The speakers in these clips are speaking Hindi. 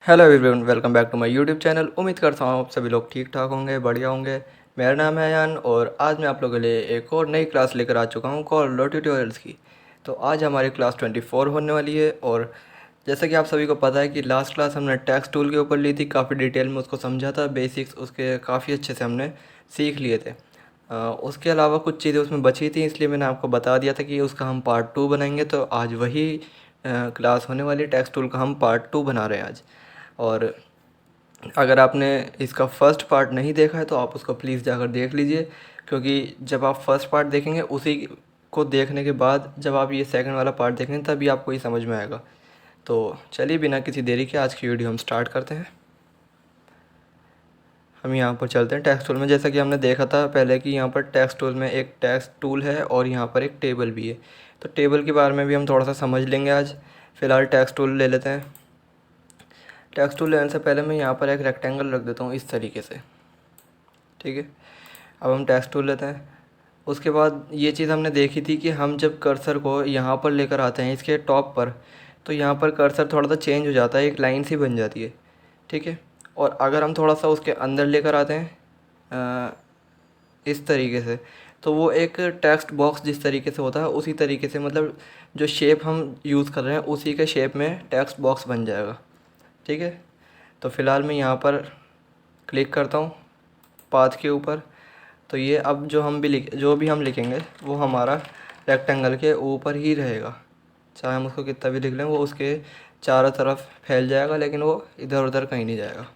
Hello everyone, welcome back to my YouTube channel. उम्मीद करता हूँ आप सभी लोग ठीक ठाक होंगे, बढ़िया होंगे। मेरा नाम है अयान और आज मैं आप लोगों के लिए एक और नई क्लास लेकर आ चुका हूँ कॉल लो ट्यूटोरियल्स की। तो आज हमारी क्लास 24 होने वाली है और जैसा कि आप सभी को पता है कि लास्ट क्लास हमने टेक्स्ट टूल के ऊपर ली थी, काफ़ी डिटेल में उसको समझा था, बेसिक्स उसके काफ़ी अच्छे से हमने सीख लिए थे। उसके अलावा कुछ चीज़ें उसमें बची थी, इसलिए मैंने आपको बता दिया था कि उसका हम पार्ट 2 बनाएंगे। तो आज वही क्लास होने वाली है, टेक्स्ट टूल का हम पार्ट 2 बना रहे हैं आज। और अगर आपने इसका फ़र्स्ट पार्ट नहीं देखा है तो आप उसको प्लीज़ जाकर देख लीजिए, क्योंकि जब आप फ़र्स्ट पार्ट देखेंगे उसी को देखने के बाद जब आप ये सेकंड वाला पार्ट देखेंगे तभी आपको ये समझ में आएगा। तो चलिए बिना किसी देरी के आज की वीडियो हम स्टार्ट करते हैं। हम यहाँ पर चलते हैं टेक्स्ट टूल में। जैसा कि हमने देखा था पहले कि यहाँ पर टेक्स्ट टूल में एक टेक्स्ट टूल है और यहाँ पर एक टेबल भी है। तो टेबल के बारे में भी हम थोड़ा सा समझ लेंगे आज। फ़िलहाल टेक्स्ट टूल ले लेते हैं। टेक्स्ट टूल लेने से पहले मैं यहाँ पर एक रेक्टेंगल रख देता हूँ इस तरीके से, ठीक है। अब हम टेक्स्ट टूल लेते हैं। उसके बाद ये चीज़ हमने देखी थी कि हम जब कर्सर को यहाँ पर लेकर आते हैं इसके टॉप पर, तो यहाँ पर कर्सर थोड़ा सा चेंज हो जाता है, एक लाइन सी बन जाती है, ठीक है। और अगर हम थोड़ा सा उसके अंदर लेकर आते हैं इस तरीके से, तो वो एक टेक्स्ट बॉक्स जिस तरीके से होता है उसी तरीके से, मतलब जो शेप हम यूज़ कर रहे हैं उसी के शेप में टेक्स्ट बॉक्स बन जाएगा, ठीक है। तो फ़िलहाल मैं यहाँ पर क्लिक करता हूँ पाथ के ऊपर। तो ये अब जो भी हम लिखेंगे वो हमारा रेक्टेंगल के ऊपर ही रहेगा, चाहे हम उसको कितना भी लिख लें वो उसके चारों तरफ फैल जाएगा, लेकिन वो इधर उधर कहीं नहीं जाएगा,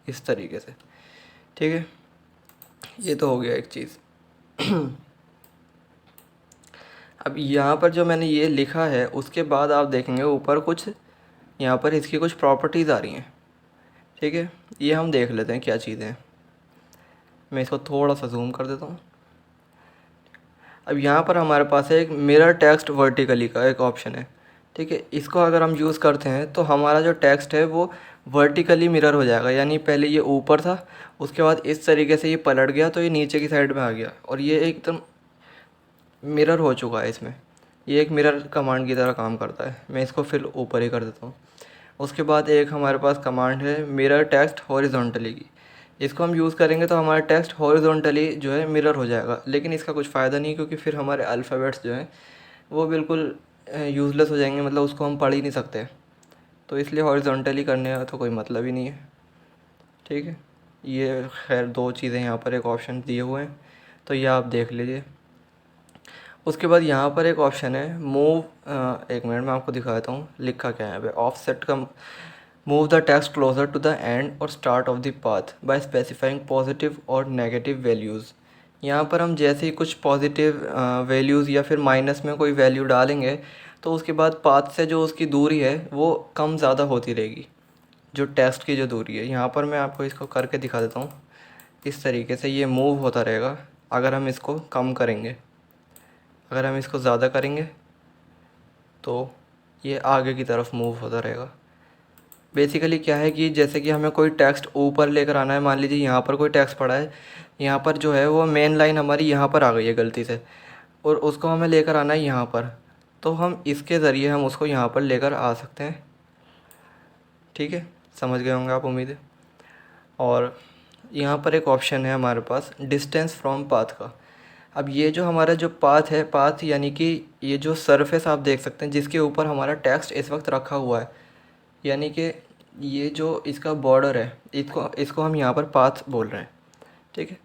इस तरीके से, ठीक है। ये तो हो गया एक चीज़। अब यहाँ पर जो मैंने ये लिखा है उसके बाद आप देखेंगे ऊपर कुछ यहाँ पर इसकी कुछ प्रॉपर्टीज़ आ रही हैं, ठीक है। ये हम देख लेते हैं क्या चीज़ें हैं। मैं इसको थोड़ा सा जूम कर देता हूँ। अब यहाँ पर हमारे पास है एक मिरर टेक्स्ट वर्टिकली का एक ऑप्शन है, ठीक है। इसको अगर हम यूज़ करते हैं तो हमारा जो टेक्स्ट है वो वर्टिकली मिरर हो जाएगा, यानी पहले ये ऊपर था, उसके बाद इस तरीके से ये पलट गया तो ये नीचे की साइड में आ गया और ये एकदम मिरर हो चुका है इसमें। ये एक मिरर कमांड की तरह काम करता है। मैं इसको फिर ऊपर ही कर देता हूँ। उसके बाद एक हमारे पास कमांड है मिरर टेक्स्ट हॉरिजॉन्टली की। इसको हम यूज़ करेंगे तो हमारा टेक्स्ट हॉरिजॉन्टली जो है मिरर हो जाएगा, लेकिन इसका कुछ फ़ायदा नहीं, क्योंकि फिर हमारे अल्फ़ाबेट्स जो हैं वो बिल्कुल यूज़लेस हो जाएंगे, मतलब उसको हम पढ़ ही नहीं सकते। तो इसलिए हॉरिजॉन्टली करने का तो कोई मतलब ही नहीं है, ठीक है। ये खैर दो चीज़ें यहाँ पर एक ऑप्शन दिए हुए हैं, तो ये आप देख लीजिए। उसके बाद यहाँ पर एक ऑप्शन है मूव, एक मिनट में आपको दिखा देता हूँ लिखा क्या है यहाँ पे। ऑफसेट का move the text closer to the end और start of the path by specifying positive और नेगेटिव वैल्यूज़। यहाँ पर हम जैसे ही कुछ पॉजिटिव वैल्यूज़ या फिर माइनस में कोई वैल्यू डालेंगे तो उसके बाद पाथ से जो उसकी दूरी है वो कम ज़्यादा होती रहेगी, जो टेक्स्ट की जो दूरी है। यहाँ पर मैं आपको इसको करके दिखा देता हूँ। इस तरीके से ये मूव होता रहेगा अगर हम इसको कम करेंगे। अगर हम इसको ज़्यादा करेंगे तो ये आगे की तरफ मूव होता रहेगा। बेसिकली क्या है कि जैसे कि हमें कोई टेक्स्ट ऊपर लेकर आना है, मान लीजिए यहाँ पर कोई टेक्स्ट पड़ा है, यहाँ पर जो है वो मेन लाइन हमारी यहाँ पर आ गई है गलती से, और उसको हमें लेकर आना है यहाँ पर, तो हम इसके ज़रिए हम उसको यहाँ पर लेकर आ सकते हैं, ठीक है। समझ गए होंगे आप, उम्मीद है। और यहाँ पर एक ऑप्शन है हमारे पास डिस्टेंस फ्रॉम पाथ का। अब ये जो हमारा जो पाथ है, पाथ यानी कि ये जो सरफेस आप देख सकते हैं जिसके ऊपर हमारा टेक्स्ट इस वक्त रखा हुआ है, यानी कि ये जो इसका बॉर्डर है, इसको इसको हम यहाँ पर पाथ बोल रहे हैं, ठीक है।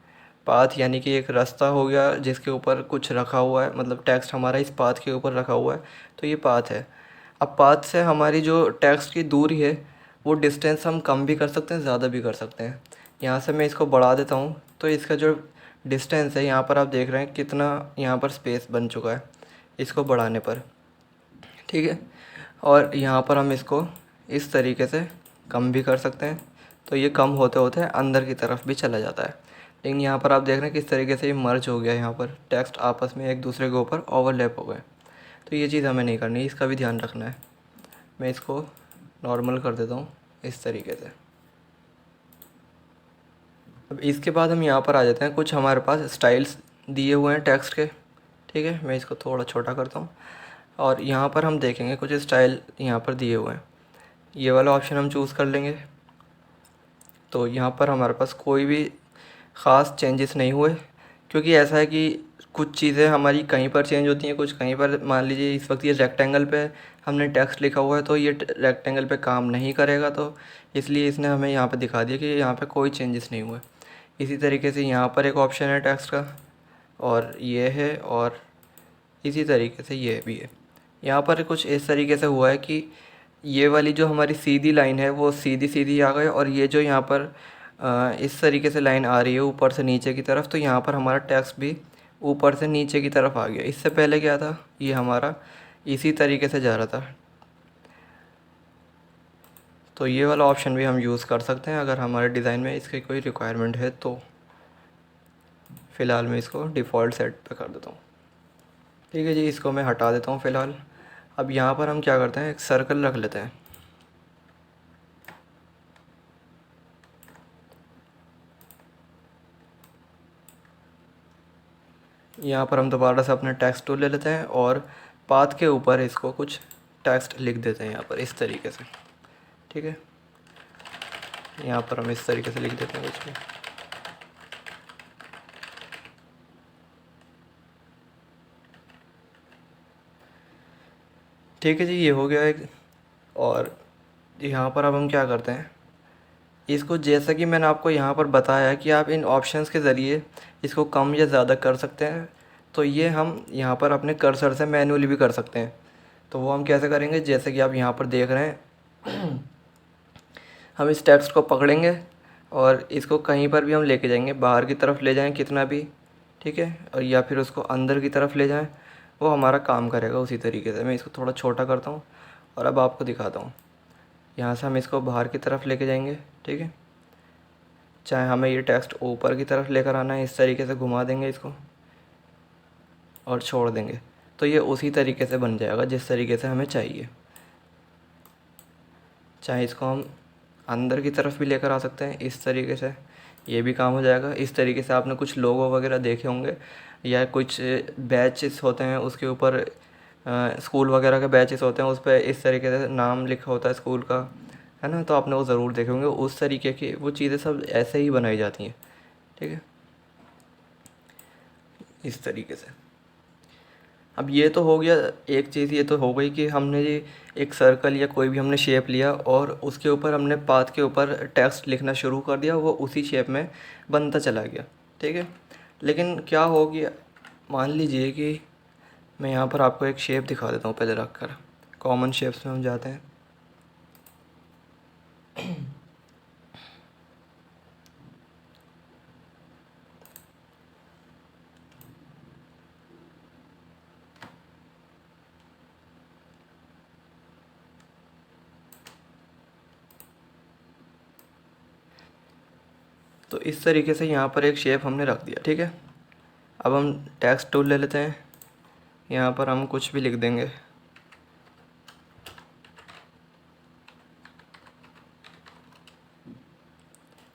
पाथ यानी कि एक रास्ता हो गया जिसके ऊपर कुछ रखा हुआ है, मतलब टेक्स्ट हमारा इस पाथ के ऊपर रखा हुआ है, तो ये पाथ है। अब पाथ से हमारी जो टेक्स्ट की दूरी है वो डिस्टेंस हम कम भी कर सकते हैं, ज़्यादा भी कर सकते हैं। यहाँ से मैं इसको बढ़ा देता हूँ तो इसका जो डिस्टेंस है यहाँ पर आप देख रहे हैं कितना यहाँ पर स्पेस बन चुका है इसको बढ़ाने पर, ठीक है। और यहाँ पर हम इसको इस तरीके से कम भी कर सकते हैं, तो ये कम होते होते अंदर की तरफ भी चला जाता है। लेकिन यहाँ पर आप देख रहे हैं किस तरीके से ये मर्ज हो गया, यहाँ पर टेक्स्ट आपस में एक दूसरे के ऊपर ओवरलैप हो गए। तो ये चीज़ हमें नहीं करनी, इसका भी ध्यान रखना है। मैं इसको नॉर्मल कर देता हूँ इस तरीके से। अब इसके बाद हम यहाँ पर आ जाते हैं, कुछ हमारे पास स्टाइल्स दिए हुए हैं टेक्स्ट के, ठीक है। मैं इसको थोड़ा छोटा करता हूँ और यहाँ पर हम देखेंगे कुछ स्टाइल यहाँ पर दिए हुए हैं। ये वाला ऑप्शन हम चूज़ कर लेंगे। तो यहाँ पर हमारे पास कोई भी ख़ास चेंजेस नहीं हुए, क्योंकि ऐसा है कि कुछ चीज़ें हमारी कहीं पर चेंज होती हैं, कुछ कहीं पर। मान लीजिए इस वक्त ये रेक्टेंगल पे हमने टेक्स्ट लिखा हुआ है, तो ये रेक्टेंगल पे काम नहीं करेगा, तो इसलिए इसने हमें यहाँ पे दिखा दिया कि यहाँ पे कोई चेंजेस नहीं हुए। इसी तरीके से यहाँ पर एक ऑप्शन है टेक्स्ट का, और ये है, और इसी तरीके से ये भी है। यहाँ पर कुछ इस तरीके से हुआ है कि ये वाली जो हमारी सीधी लाइन है वो सीधी सीधी आ गई, और ये जो यहाँ पर इस तरीके से लाइन आ रही है ऊपर से नीचे की तरफ, तो यहाँ पर हमारा टेक्स्ट भी ऊपर से नीचे की तरफ आ गया। इससे पहले क्या था, ये हमारा इसी तरीके से जा रहा था। तो ये वाला ऑप्शन भी हम यूज़ कर सकते हैं अगर हमारे डिज़ाइन में इसकी कोई रिक्वायरमेंट है तो। फ़िलहाल मैं इसको डिफ़ॉल्ट सेट पे कर देता हूँ। ठीक है जी, इसको मैं हटा देता हूँ फ़िलहाल। अब यहाँ पर हम क्या करते हैं, एक सर्कल रख लेते हैं। यहाँ पर हम दोबारा से अपना टेक्स्ट टूल ले लेते हैं और पाथ के ऊपर इसको कुछ टेक्स्ट लिख देते हैं यहाँ पर इस तरीके से। ठीक है, यहाँ पर हम इस तरीके से लिख देते हैं कुछ भी। ठीक है जी, ये हो गया एक। और यहाँ पर अब हम क्या करते हैं, इसको जैसा कि मैंने आपको यहाँ पर बताया कि आप इन ऑप्शंस के ज़रिए इसको कम या ज़्यादा कर सकते हैं। तो ये हम यहाँ पर अपने कर्सर से मैन्युअली भी कर सकते हैं। तो वो हम कैसे करेंगे, जैसे कि आप यहाँ पर देख रहे हैं, हम इस टेक्स्ट को पकड़ेंगे और इसको कहीं पर भी हम लेके जाएंगे, बाहर की तरफ ले जाएं कितना भी, ठीक है, और या फिर उसको अंदर की तरफ ले जाएं, वो हमारा काम करेगा उसी तरीके से। मैं इसको थोड़ा छोटा करता हूँ और अब आपको दिखाता हूँ। यहाँ से हम इसको बाहर की तरफ लेके जाएंगे, ठीक है। चाहे हमें ये टेक्स्ट ऊपर की तरफ लेकर आना है, इस तरीके से घुमा देंगे इसको और छोड़ देंगे, तो ये उसी तरीके से बन जाएगा जिस तरीके से हमें चाहिए। चाहे इसको हम अंदर की तरफ भी लेकर आ सकते हैं इस तरीके से, ये भी काम हो जाएगा। इस तरीके से आपने कुछ लोगो वगैरह देखे होंगे, या कुछ बैचेस होते हैं उसके ऊपर, स्कूल वगैरह के बैचेस होते हैं, उस पर इस तरीके से नाम लिखा होता है स्कूल का, है ना। तो आपने वो ज़रूर देखे होंगे, उस तरीके की वो चीज़ें सब ऐसे ही बनाई जाती हैं। ठीक है, इस तरीके से। अब ये तो हो गया एक चीज़, ये तो हो गई कि हमने ये एक सर्कल या कोई भी हमने शेप लिया और उसके ऊपर हमने पाथ के ऊपर टेक्स्ट लिखना शुरू कर दिया, वो उसी शेप में बनता चला गया। ठीक है, लेकिन क्या हो गया, मान लीजिए कि मैं यहाँ पर आपको एक शेप दिखा देता हूँ पहले रख कर। कॉमन शेप्स में हम जाते हैं। तो इस तरीके से यहाँ पर एक शेप हमने रख दिया। ठीक है, अब हम टेक्स्ट टूल ले लेते हैं, यहाँ पर हम कुछ भी लिख देंगे।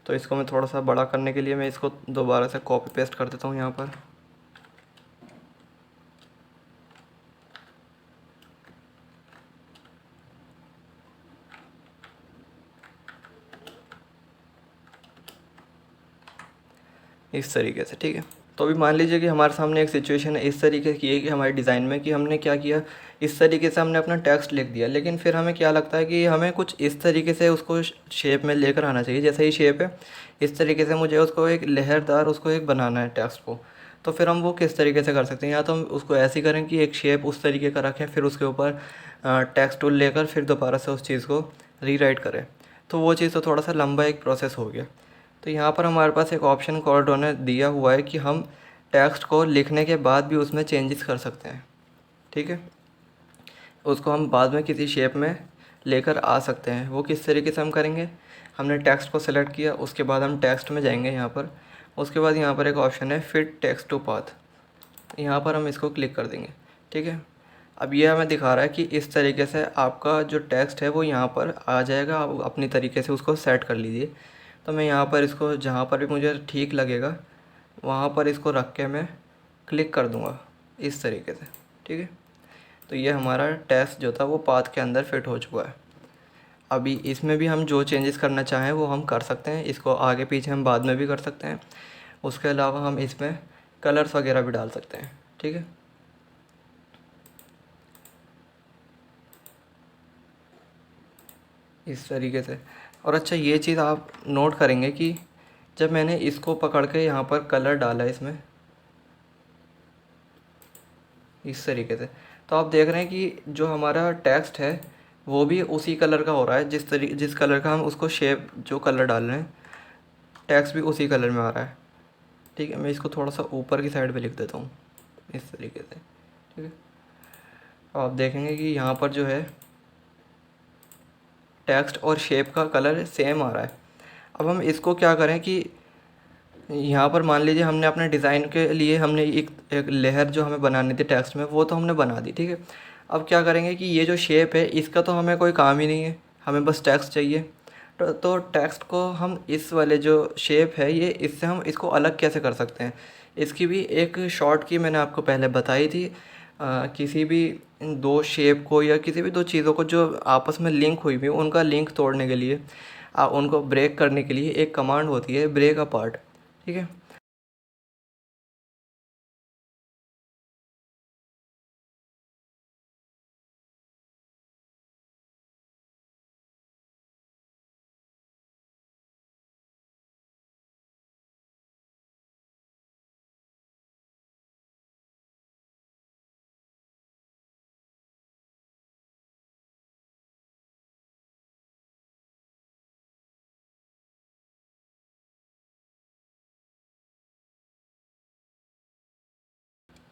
तो इसको मैं थोड़ा सा बड़ा करने के लिए मैं इसको दोबारा से कॉपी पेस्ट कर देता हूँ यहाँ पर। इस तरीके से, ठीक है। तो अभी मान लीजिए कि हमारे सामने एक सिचुएशन इस तरीके की है कि हमारे डिज़ाइन में कि हमने क्या किया, इस तरीके से हमने अपना टेक्स्ट लिख दिया, लेकिन फिर हमें क्या लगता है कि हमें कुछ इस तरीके से उसको शेप में लेकर आना चाहिए। जैसे ही शेप है, इस तरीके से मुझे उसको एक लहरदार उसको एक बनाना है टेक्स्ट को। तो फिर हम वो किस तरीके से कर सकते हैं, या तो हम उसको ऐसे ही करें कि एक शेप उस तरीके का रखें, फिर उसके ऊपर टेक्स्ट टूल लेकर फिर दोबारा से उस चीज़ को रीराइट करें। तो वो चीज़ तो थोड़ा सा लंबा एक प्रोसेस हो गया। तो यहाँ पर हमारे पास एक ऑप्शन कोड ने दिया हुआ है कि हम टेक्स्ट को लिखने के बाद भी उसमें चेंजेस कर सकते हैं। ठीक है, उसको हम बाद में किसी शेप में लेकर आ सकते हैं। वो किस तरीके से हम करेंगे, हमने टेक्स्ट को सेलेक्ट किया, उसके बाद हम टेक्स्ट में जाएंगे यहाँ पर, उसके बाद यहाँ पर एक ऑप्शन है फिट टेक्स्ट टू पाथ, यहाँ पर हम इसको क्लिक कर देंगे। ठीक है, अब ये हमें दिखा रहा है कि इस तरीके से आपका जो टेक्स्ट है वो यहाँ पर आ जाएगा, आप अपनी तरीके से उसको सेट कर लीजिए। तो मैं यहाँ पर इसको जहाँ पर भी मुझे ठीक लगेगा वहाँ पर इसको रख के मैं क्लिक कर दूँगा इस तरीके से। ठीक है, तो ये हमारा टेक्स्ट जो था वो पाथ के अंदर फिट हो चुका है। अभी इसमें भी हम जो चेंजेस करना चाहें वो हम कर सकते हैं, इसको आगे पीछे हम बाद में भी कर सकते हैं। उसके अलावा हम इसमें कलर्स वगैरह भी डाल सकते हैं, ठीक है। इस तरीके से। और अच्छा ये चीज़ आप नोट करेंगे कि जब मैंने इसको पकड़ के यहाँ पर कलर डाला इसमें इस तरीके से, तो आप देख रहे हैं कि जो हमारा टेक्स्ट है वो भी उसी कलर का हो रहा है, जिस कलर का हम उसको शेप जो कलर डाल रहे हैं, टेक्स्ट भी उसी कलर में आ रहा है, ठीक है। मैं इसको थोड़ा सा ऊपर की साइड पे लिख देता हूँ इस तरीके से, ठीक है। आप देखेंगे कि यहाँ पर जो है टेक्स्ट और शेप का कलर सेम आ रहा है। अब हम इसको क्या करें कि यहाँ पर मान लीजिए हमने अपने डिज़ाइन के लिए हमने एक लेयर जो हमें बनानी थी टेक्स्ट में, वो तो हमने बना दी, ठीक है। अब क्या करेंगे कि ये जो शेप है इसका तो हमें कोई काम ही नहीं है, हमें बस टेक्स्ट चाहिए। तो टेक्स्ट को हम इस वाले जो शेप है ये इससे हम इसको अलग कैसे कर सकते हैं, इसकी भी एक शॉर्ट की मैंने आपको पहले बताई थी। किसी भी दो शेप को या किसी भी दो चीज़ों को जो आपस में लिंक हुई हुई उनका लिंक तोड़ने के लिए, उनको ब्रेक करने के लिए एक कमांड होती है ब्रेक अपार्ट, ठीक है।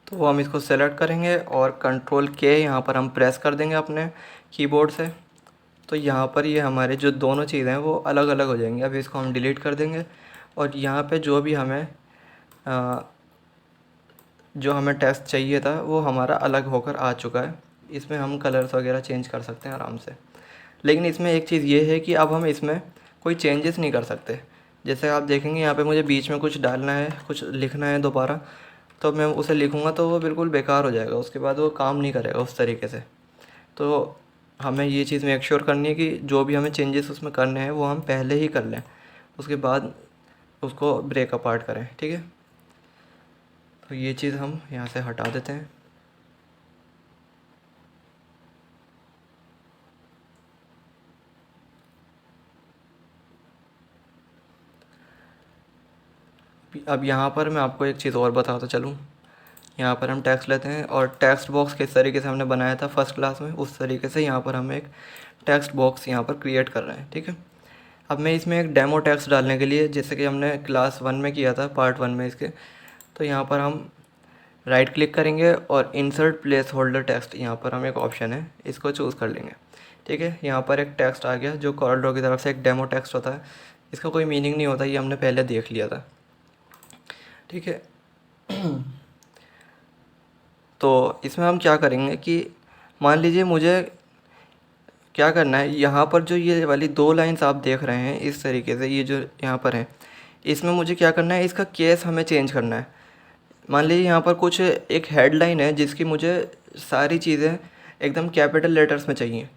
तो हम इसको सेलेक्ट करेंगे और कंट्रोल के यहाँ पर हम प्रेस कर देंगे अपने कीबोर्ड से। तो यहाँ पर ये हमारे जो दोनों चीज़ें हैं वो अलग अलग हो जाएंगी। अभी इसको हम डिलीट कर देंगे और यहाँ पे अ, जो हमें टेक्स्ट चाहिए था वो हमारा अलग होकर आ चुका है। इसमें हम कलर्स वगैरह चेंज कर सकते हैं आराम से। लेकिन इसमें एक चीज़ ये है कि अब हम इसमें कोई चेंजेस नहीं कर सकते। जैसे आप देखेंगे यहाँ पे मुझे बीच में कुछ डालना है, कुछ लिखना है दोबारा, तो मैं उसे लिखूँगा तो वो बिल्कुल बेकार हो जाएगा, उसके बाद वो काम नहीं करेगा उस तरीके से। तो हमें ये चीज़ मेक श्योर करनी है कि जो भी हमें चेंजेस उसमें करने हैं वो हम पहले ही कर लें, उसके बाद उसको ब्रेक अपार्ट करें, ठीक है। तो ये चीज़ हम यहाँ से हटा देते हैं। अब यहाँ पर मैं आपको एक चीज़ और बताता चलूँ। यहाँ पर हम टेक्स्ट लेते हैं और टेक्स्ट बॉक्स किस तरीके से हमने बनाया था फर्स्ट क्लास में, उस तरीके से यहाँ पर हम एक टेक्स्ट बॉक्स यहाँ पर क्रिएट कर रहे हैं, ठीक है। अब मैं इसमें एक डेमो टेक्स्ट डालने के लिए, जैसे कि हमने क्लास 1 में किया था पार्ट 1 में इसके, तो यहाँ पर हम राइट क्लिक करेंगे और इंसर्ट प्लेस होल्डर टेक्स्ट, यहाँ पर हम एक ऑप्शन है इसको चूज़ कर लेंगे, ठीक है। यहाँ पर एक टेक्स्ट आ गया जो कॉरल ड्रॉ की तरफ से एक डेमो टेक्स्ट होता है, इसका कोई मीनिंग नहीं होता, ये हमने पहले देख लिया था, ठीक है। तो इसमें हम क्या करेंगे कि मान लीजिए मुझे क्या करना है, यहाँ पर जो ये वाली 2 लाइन्स आप देख रहे हैं इस तरीके से, ये जो यहाँ पर है, इसमें मुझे क्या करना है, इसका केस हमें चेंज करना है। मान लीजिए यहाँ पर कुछ एक हेडलाइन है जिसकी मुझे सारी चीज़ें एकदम कैपिटल लेटर्स में चाहिए,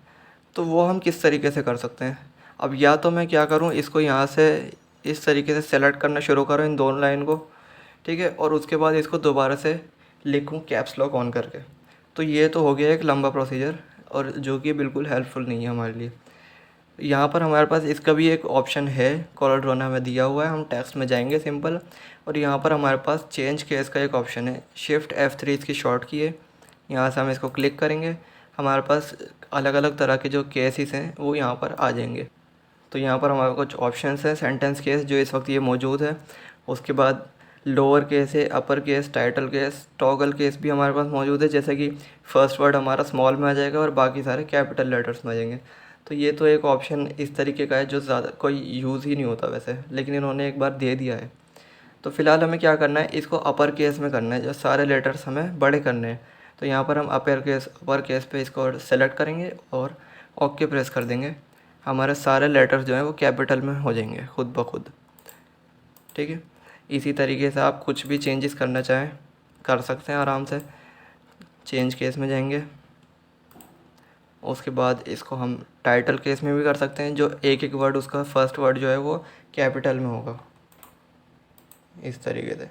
तो वो हम किस तरीके से कर सकते हैं। अब या तो मैं क्या करूँ, इसको यहाँ से इस तरीके से सेलेक्ट करना शुरू करूँ इन दोनों लाइन को, ठीक है, और उसके बाद इसको दोबारा से लिखूँ कैप्स लॉक ऑन करके। तो ये तो हो गया एक लंबा प्रोसीजर, और जो कि बिल्कुल हेल्पफुल नहीं है हमारे लिए। यहाँ पर हमारे पास इसका भी एक ऑप्शन है, कॉलर ड्रॉ ने हमें दिया हुआ है, हम टेक्स्ट में जाएंगे सिंपल, और यहाँ पर हमारे पास चेंज केस का एक ऑप्शन है, शिफ्ट F3 इसकी शॉर्ट की है। यहाँ से हम इसको क्लिक करेंगे, हमारे पास अलग अलग तरह के जो केसेस हैं वो यहाँ पर आ जाएंगे। तो यहाँ पर हमारे कुछ ऑप्शंस हैं, सेंटेंस केस जो इस वक्त ये मौजूद है, उसके बाद लोअर केस है, upper case, title case, toggle case भी हमारे पास मौजूद है, जैसे कि फर्स्ट वर्ड हमारा स्मॉल में आ जाएगा और बाकी सारे कैपिटल लेटर्स में आ जाएंगे। तो ये तो एक ऑप्शन इस तरीके का है जो ज़्यादा कोई यूज़ ही नहीं होता वैसे, लेकिन इन्होंने एक बार दे दिया है। तो फ़िलहाल हमें क्या करना है, इसको अपर केस में करना है, जो सारे लेटर्स हमें बड़े करने हैं। तो यहाँ पर हम अपर केस पे इसको सेलेक्ट करेंगे और ओके प्रेस कर देंगे, हमारे सारे लेटर्स जो हैं वो कैपिटल में हो जाएंगे खुद ब खुद, ठीक है। इसी तरीके से आप कुछ भी चेंजेस करना चाहें कर सकते हैं आराम से। चेंज केस में जाएंगे, उसके बाद इसको हम टाइटल केस में भी कर सकते हैं, जो एक एक वर्ड उसका फर्स्ट वर्ड जो है वो कैपिटल में होगा, इस तरीके से।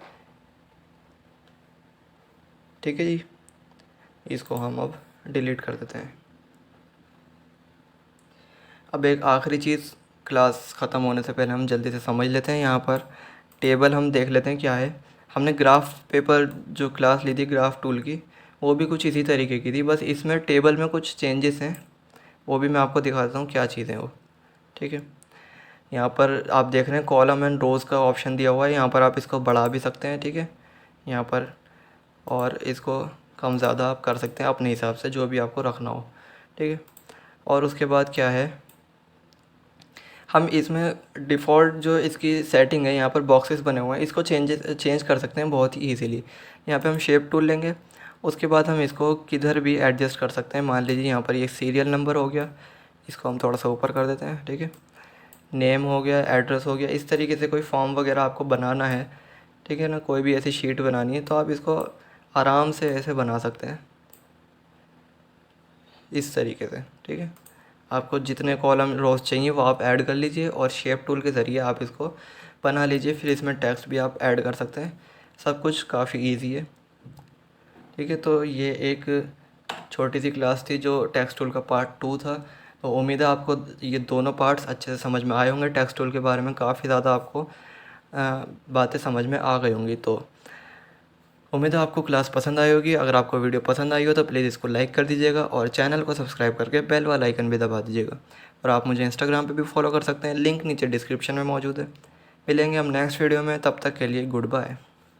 ठीक है जी, इसको हम अब डिलीट कर देते हैं। अब एक आखिरी चीज़ क्लास ख़त्म होने से पहले हम जल्दी से समझ लेते हैं। यहाँ पर टेबल हम देख लेते हैं क्या है। हमने ग्राफ पेपर जो क्लास ली थी ग्राफ टूल की, वो भी कुछ इसी तरीके की थी, बस इसमें टेबल में कुछ चेंजेस हैं, वो भी मैं आपको दिखा देता हूँ क्या चीज़ें वो। ठीक है, यहाँ पर आप देख रहे हैं कॉलम एंड रोज़ का ऑप्शन दिया हुआ है, यहाँ पर आप इसको बढ़ा भी सकते हैं। ठीक है, यहाँ पर, और इसको कम ज़्यादा आप कर सकते हैं अपने हिसाब से, जो भी आपको रखना हो। ठीक है, और उसके बाद क्या है, हम इसमें डिफ़ॉल्ट जो इसकी सेटिंग है, यहाँ पर बॉक्सेस बने हुए हैं, इसको चेंज कर सकते हैं बहुत ही ईजीली। यहाँ पे हम शेप टूल लेंगे, उसके बाद हम इसको किधर भी एडजस्ट कर सकते हैं। मान लीजिए यहाँ पर ये सीरियल नंबर हो गया, इसको हम थोड़ा सा ऊपर कर देते हैं। ठीक है, नेम हो गया, एड्रेस हो गया, इस तरीके से कोई फॉर्म वगैरह आपको बनाना है, ठीक है ना, कोई भी ऐसी शीट बनानी है तो आप इसको आराम से ऐसे बना सकते हैं, इस तरीके से। ठीक है, आपको जितने कॉलम रोज़ चाहिए वो आप ऐड कर लीजिए, और शेप टूल के ज़रिए आप इसको बना लीजिए। फिर इसमें टेक्स्ट भी आप ऐड कर सकते हैं, सब कुछ काफ़ी इजी है। ठीक है, तो ये एक छोटी सी क्लास थी जो टेक्स्ट टूल का पार्ट 2 था। तो उम्मीद है आपको ये दोनों पार्ट्स अच्छे से समझ में आए होंगे। टेक्स्ट टूल के बारे में काफ़ी ज़्यादा आपको बातें समझ में आ गई होंगी। तो उम्मीद है आपको क्लास पसंद आई होगी। अगर आपको वीडियो पसंद आई हो तो प्लीज़ इसको लाइक कर दीजिएगा, और चैनल को सब्सक्राइब करके बेल वाला आइकन भी दबा दीजिएगा। और आप मुझे इंस्टाग्राम पे भी फॉलो कर सकते हैं, लिंक नीचे डिस्क्रिप्शन में मौजूद है। मिलेंगे हम नेक्स्ट वीडियो में, तब तक के लिए गुड बाय।